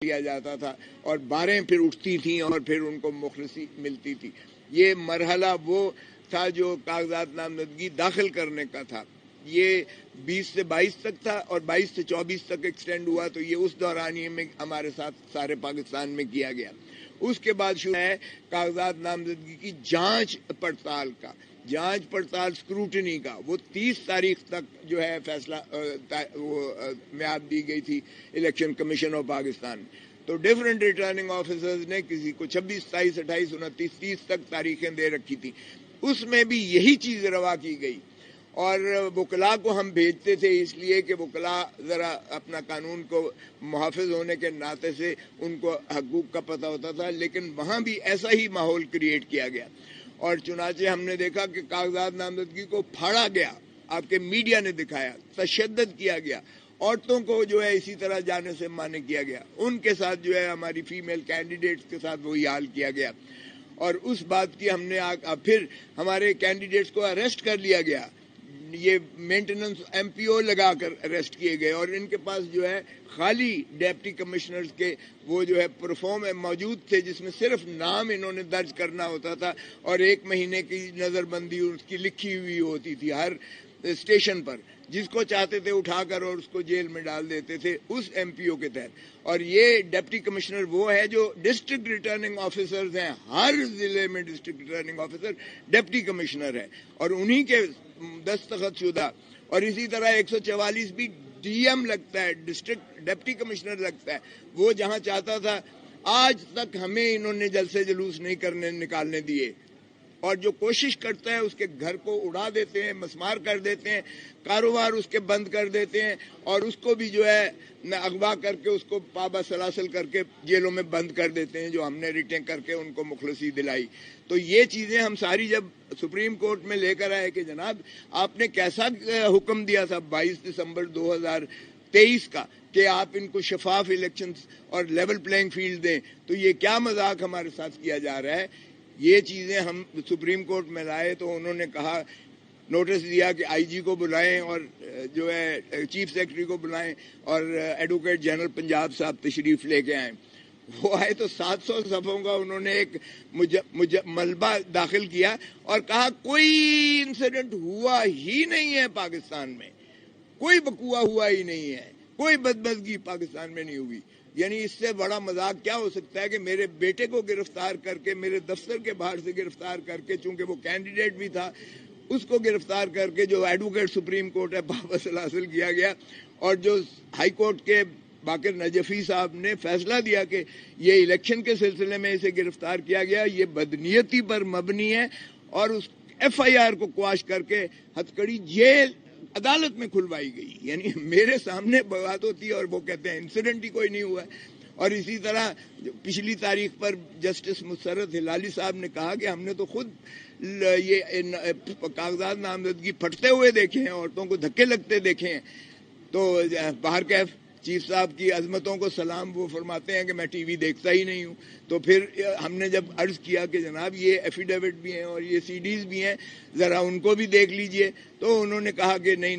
लिया जाता था और बारें फिर उठती थीं और फिर उनको मुखलसी मिलती थी। ये मरहला वो था जो कागजात नामजदगी दाखिल करने का था। ये 20 से 22 तक था और 22 से 24 तक एक्सटेंड हुआ, तो ये उस दौरानिए में हमारे साथ सारे पाकिस्तान में किया गया। उसके बाद शुरू है कागजात नामजदगी की जांच पड़ताल का, जांच पड़ताल स्क्रूटनी का। वो 30 तारीख तक जो है फैसला मियाद दी गई थी इलेक्शन कमीशन ऑफ पाकिस्तान। तो डिफरेंट रिटर्निंग ऑफिसर्स ने किसी को 26, 27, 28, 29, 30 तक तारीखें दे रखी थी। उसमें भी यही चीज रवा की गई और वकला को हम भेजते थे इसलिए कि वकला जरा अपना कानून को मुहाफिज होने के नाते से उनको हकूक का पता होता था, लेकिन वहां भी ऐसा ही माहौल क्रिएट किया गया और चुनाचे हमने देखा कि कागजात नामजदगी को फाड़ा गया, आपके मीडिया ने दिखाया, तशद्दुद किया गया, औरतों को जो है इसी तरह जाने से माना किया गया, उनके साथ जो है हमारी फीमेल कैंडिडेट्स के साथ वही हाल किया गया और उस बात की हमने फिर हमारे कैंडिडेट्स को अरेस्ट कर लिया गया। ये मेंटेनेंस एमपीओ लगाकर अरेस्ट किए गए और इनके पास जो है खाली डिप्टी कमिश्नर्स के वो जो है परफॉर्म मौजूद थे जिसमें सिर्फ नाम इन्होंने दर्ज करना होता था और 1 महीने की नजरबंदी उसकी लिखी हुई होती थी हर स्टेशन पर, जिसको चाहते थे उठाकर और उसको जेल में डाल देते थे उस एमपीओ के तहत। और ये डिप्टी कमिश्नर वो है जो डिस्ट्रिक्ट रिटर्निंग ऑफिसर्स हैं, हर जिले में district returning officer deputy commissioner है और उन्हीं के दस्तखत शुदा। और इसी तरह 144 भी डीएम लगता है, डिस्ट्रिक्ट डिप्टी कमिश्नर लगता है। वो जहां चाहता था, आज तक हमें इन्होंने जलसे जुलूस नहीं करने निकालने दिए और जो कोशिश करता है उसके घर को उड़ा देते हैं, मसमार कर देते हैं, कारोबार उसके बंद कर देते हैं और उसको भी जो है अगवा करके उसको पाबा सलासल करके जेलों में बंद कर देते हैं, जो हमने रिटेन करके उनको मुखलसी दिलाई। तो ये चीजें हम सारी जब सुप्रीम कोर्ट में लेकर आए कि जनाब आपने कैसा हुक्म दिया था 22 दिसंबर 2023 का कि आप इनको शफाफ इलेक्शन और लेवल प्लेइंग फील्ड दें, तो ये क्या मजाक हमारे साथ किया जा रहा है। ये चीजें हम सुप्रीम कोर्ट में लाए तो उन्होंने कहा, नोटिस दिया कि आईजी को बुलाएं और जो है चीफ सेक्रेटरी को बुलाएं और एडवोकेट जनरल पंजाब साहब तशरीफ लेके आए। वो आए तो 700 सफ़ों का उन्होंने एक मलबा दाखिल किया और कहा कोई इंसिडेंट हुआ ही नहीं है पाकिस्तान में, कोई बकुआ हुआ ही नहीं है, कोई बदमज़गी पाकिस्तान में नहीं हुई। यानी इससे बड़ा मजाक क्या हो सकता है कि मेरे बेटे को गिरफ्तार करके, मेरे दफ्तर के बाहर से गिरफ्तार करके, चूंकि वो कैंडिडेट भी था, उसको गिरफ्तार करके जो एडवोकेट सुप्रीम कोर्ट है वापस हासिल किया गया और जो हाई कोर्ट के बाकिर नजफी साहब ने फैसला दिया कि ये इलेक्शन के सिलसिले में इसे गिरफ्तार किया गया, ये बदनीयती पर मबनी है और उस FIR को क्वाश करके हथकड़ी जेल अदालत में खुलवाई गई। यानी मेरे सामने बात होती है और वो कहते हैं इंसिडेंट ही कोई नहीं हुआ है। और इसी तरह पिछली तारीख पर जस्टिस मुसर्रत हिलाली साहब ने कहा कि हमने तो खुद ये कागजात नामजदगी फटते हुए देखे हैं, औरतों को धक्के लगते देखे हैं। तो बाहर कैफ चीफ साहब की अजमतों को सलाम, वो फरमाते हैं कि मैं टीवी देखता ही नहीं हूँ। तो फिर हमने जब अर्ज किया कि जनाब ये एफिडेविट भी हैं और ये CDs भी हैं, जरा उनको भी देख लीजिए, तो उन्होंने कहा कि नहीं